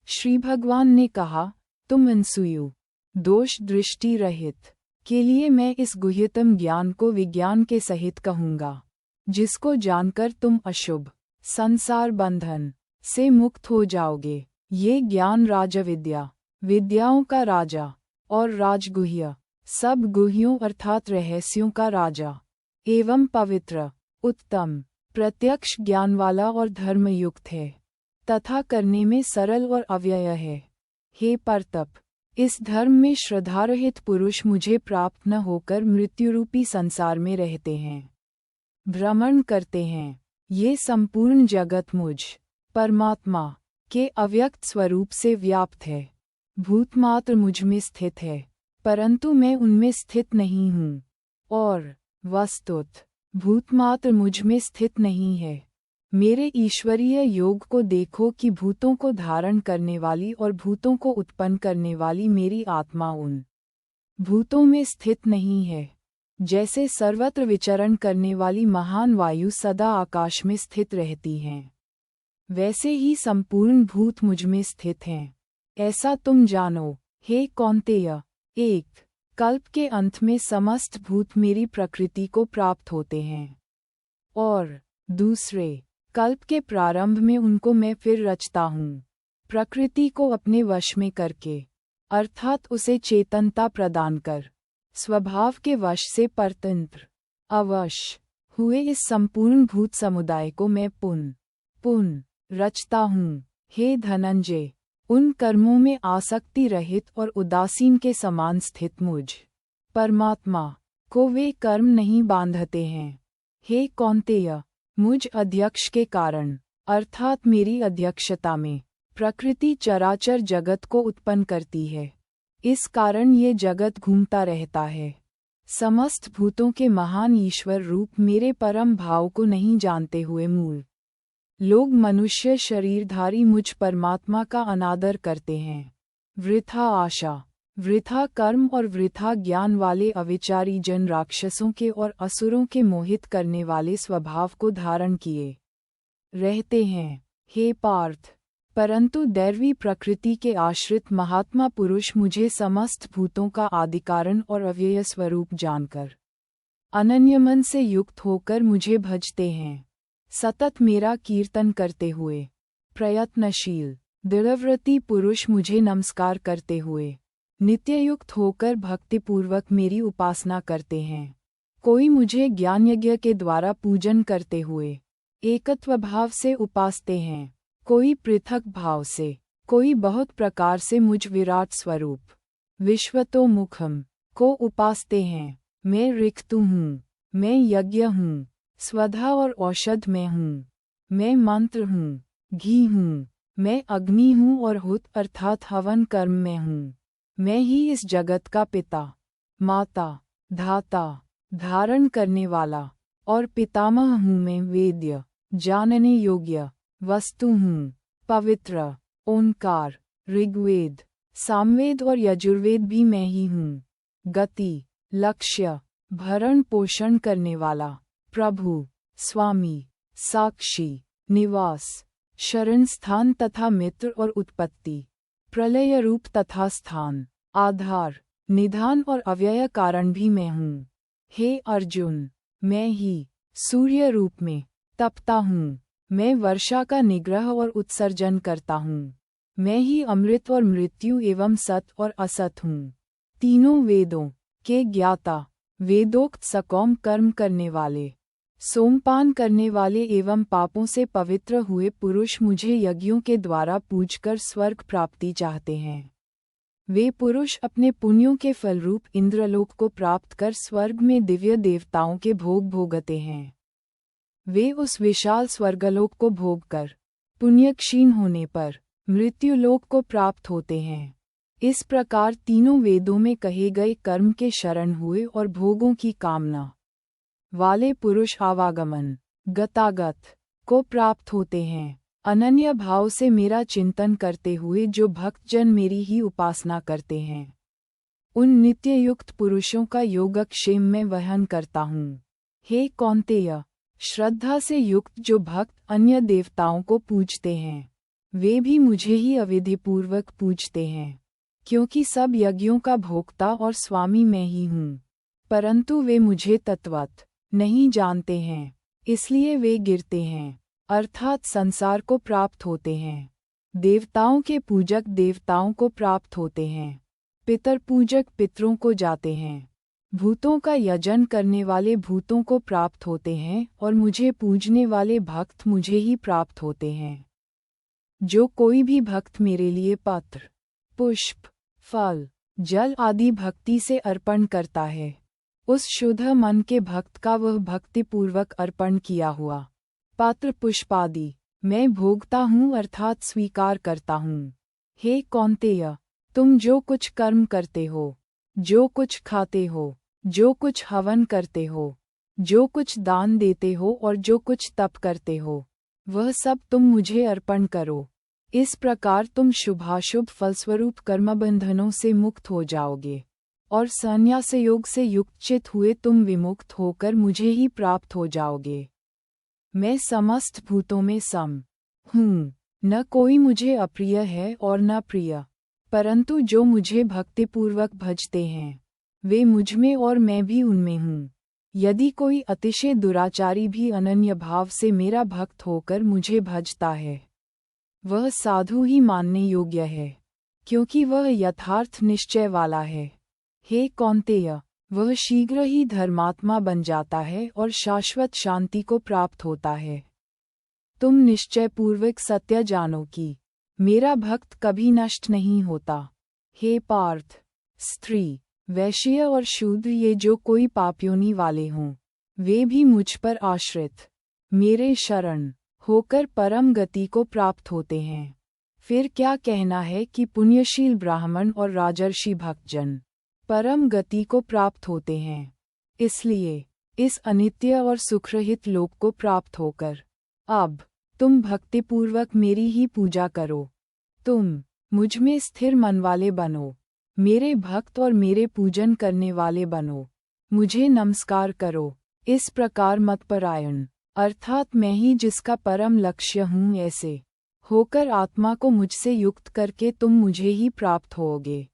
श्री भगवान ने कहा, तुम अनसूयु, दोष दृष्टि रहित के लिए मैं इस गुह्यतम ज्ञान को विज्ञान के सहित कहूँगा, जिसको जानकर तुम अशुभ संसार बंधन से मुक्त हो जाओगे। ये ज्ञान राजविद्या, विद्याओं का राजा और राजगुह्य, सब गुह्यों अर्थात रहस्यों का राजा एवं पवित्र, उत्तम, प्रत्यक्ष ज्ञान वाला और धर्मयुक्त है तथा करने में सरल और अव्यय है। हे परतप, इस धर्म में श्रद्धारहित पुरुष मुझे प्राप्त न होकर मृत्युरूपी संसार में रहते हैं, भ्रमण करते हैं। ये संपूर्ण जगत मुझ परमात्मा के अव्यक्त स्वरूप से व्याप्त है। भूतमात्र मुझ में स्थित है, परंतु मैं उनमें स्थित नहीं हूँ, और वस्तुत भूतमात्र मुझ में स्थित नहीं है। मेरे ईश्वरीय योग को देखो कि भूतों को धारण करने वाली और भूतों को उत्पन्न करने वाली मेरी आत्मा उन भूतों में स्थित नहीं है। जैसे सर्वत्र विचरण करने वाली महान वायु सदा आकाश में स्थित रहती हैं, वैसे ही संपूर्ण भूत मुझ में स्थित हैं। ऐसा तुम जानो, हे कौन्तेय। एक, कल्प के अंत में समस्त भूत मेरी प्रकृति को प्राप्त होते हैं, और दूसरे, कल्प के प्रारंभ में उनको मैं फिर रचता हूँ, प्रकृति को अपने वश में करके, अर्थात उसे चेतनता प्रदान कर, स्वभाव के वश से परतंत्र अवश हुए इस संपूर्ण भूत समुदाय को मैं पुन रचता हूँ। हे धनंजय, उन कर्मों में आसक्ति रहित और उदासीन के समान स्थित मुझ परमात्मा को वे कर्म नहीं बांधते हैं। हे कौन्तेय, मुझ अध्यक्ष के कारण, अर्थात मेरी अध्यक्षता में, प्रकृति चराचर जगत को उत्पन्न करती है। इस कारण ये जगत घूमता रहता है। समस्त भूतों के महान ईश्वर रूप मेरे परम भाव को नहीं जानते हुए मूल लोग मनुष्य शरीरधारी मुझ परमात्मा का अनादर करते हैं। वृथा आशा, वृथा कर्म और वृथा ज्ञान वाले अविचारी जन राक्षसों के और असुरों के मोहित करने वाले स्वभाव को धारण किए रहते हैं। हे पार्थ, परंतु दैवी प्रकृति के आश्रित महात्मा पुरुष मुझे समस्त भूतों का आदिकारण और अव्यय स्वरूप जानकर अनन्यमन से युक्त होकर मुझे भजते हैं। सतत मेरा कीर्तन करते हुए प्रयत्नशील दृढ़व्रती पुरुष मुझे नमस्कार करते हुए नित्ययुक्त होकर भक्तिपूर्वक मेरी उपासना करते हैं। कोई मुझे ज्ञान यज्ञ के द्वारा पूजन करते हुए एकत्व भाव से उपासते हैं, कोई पृथक भाव से, कोई बहुत प्रकार से मुझ विराट स्वरूप विश्वतोमुखम को उपासते हैं। मैं ऋक्तु हूँ, मैं यज्ञ हूँ, स्वधा और औषध मैं हूँ, मैं मंत्र हूँ, घी हूँ, मैं अग्नि हूँ और हुत अर्थात हवन कर्म में हूँ। मैं ही इस जगत का पिता, माता, धाता, धारण करने वाला और पितामह हूँ। मैं वेद्य, जानने योग्य वस्तु हूँ। पवित्र, ओंकार, ऋग्वेद, सामवेद और यजुर्वेद भी मैं ही हूँ। गति, लक्ष्य, भरण पोषण करने वाला, प्रभु, स्वामी, साक्षी, निवास, शरण स्थान तथा मित्र और उत्पत्ति, प्रलय रूप तथा स्थान, आधार, निधान और अव्यय कारण भी मैं हूँ। हे अर्जुन, मैं ही सूर्य रूप में तपता हूँ। मैं वर्षा का निग्रह और उत्सर्जन करता हूँ। मैं ही अमृत और मृत्यु एवं सत और असत हूँ। तीनों वेदों के ज्ञाता, वेदोक्त सकौम कर्म करने वाले, सोमपान करने वाले एवं पापों से पवित्र हुए पुरुष मुझे यज्ञों के द्वारा पूजकर स्वर्ग प्राप्ति चाहते हैं। वे पुरुष अपने पुण्यों के फलरूप इंद्रलोक को प्राप्त कर स्वर्ग में दिव्य देवताओं के भोग भोगते हैं। वे उस विशाल स्वर्गलोक को भोग कर पुण्य क्षीण होने पर मृत्युलोक को प्राप्त होते हैं। इस प्रकार तीनों वेदों में कहे गए कर्म के शरण हुए और भोगों की कामना वाले पुरुष आवागमन, गतागत को प्राप्त होते हैं। अनन्य भाव से मेरा चिंतन करते हुए जो भक्तजन मेरी ही उपासना करते हैं, उन नित्ययुक्त पुरुषों का योगक्षेम मैं वहन करता हूँ। हे कौन्तेय, श्रद्धा से युक्त जो भक्त अन्य देवताओं को पूजते हैं, वे भी मुझे ही अविधिपूर्वक पूजते हैं, क्योंकि सब यज्ञों का भोक्ता और स्वामी मैं ही हूँ। परंतु वे मुझे तत्वत नहीं जानते हैं, इसलिए वे गिरते हैं, अर्थात संसार को प्राप्त होते हैं। देवताओं के पूजक देवताओं को प्राप्त होते हैं, पितर पूजक पितरों को जाते हैं। भूतों का यजन करने वाले भूतों को प्राप्त होते हैं और मुझे पूजने वाले भक्त मुझे ही प्राप्त होते हैं। जो कोई भी भक्त मेरे लिए पत्र, पुष्प, फल, जल आदि भक्ति से अर्पण करता है, उस शुद्ध मन के भक्त का वह भक्तिपूर्वक अर्पण किया हुआ पात्र पुष्पादि मैं भोगता हूँ अर्थात स्वीकार करता हूँ। हे कौन्तेय, तुम जो कुछ कर्म करते हो, जो कुछ खाते हो, जो कुछ हवन करते हो, जो कुछ दान देते हो और जो कुछ तप करते हो, वह सब तुम मुझे अर्पण करो। इस प्रकार तुम शुभाशुभ फलस्वरूप कर्मबंधनों से मुक्त हो जाओगे और संन्यास योग से युक्त चित हुए तुम विमुक्त होकर मुझे ही प्राप्त हो जाओगे। मैं समस्त भूतों में सम हूँ, न कोई मुझे अप्रिय है और न प्रिय, परंतु जो मुझे भक्तिपूर्वक भजते हैं वे मुझमें और मैं भी उनमें हूँ। यदि कोई अतिशय दुराचारी भी अनन्य भाव से मेरा भक्त होकर मुझे भजता है, वह साधु ही मानने योग्य है, क्योंकि वह यथार्थ निश्चय वाला है। हे कौन्तेय, वह शीघ्र ही धर्मात्मा बन जाता है और शाश्वत शांति को प्राप्त होता है। तुम निश्चयपूर्वक सत्य जानो कि मेरा भक्त कभी नष्ट नहीं होता। हे पार्थ, स्त्री, वैश्य और शूद्र ये जो कोई पापयोनि वाले हों, वे भी मुझ पर आश्रित मेरे शरण होकर परम गति को प्राप्त होते हैं। फिर क्या कहना है कि पुण्यशील ब्राह्मण और राजर्षि भक्तजन परम गति को प्राप्त होते हैं। इसलिए इस अनित्य और सुखरहित लोक को प्राप्त होकर अब तुम भक्तिपूर्वक मेरी ही पूजा करो। तुम मुझ में स्थिर मन वाले बनो, मेरे भक्त और मेरे पूजन करने वाले बनो, मुझे नमस्कार करो। इस प्रकार मतपरायण अर्थात मैं ही जिसका परम लक्ष्य हूँ ऐसे होकर आत्मा को मुझसे युक्त करके तुम मुझे ही प्राप्त होोगे।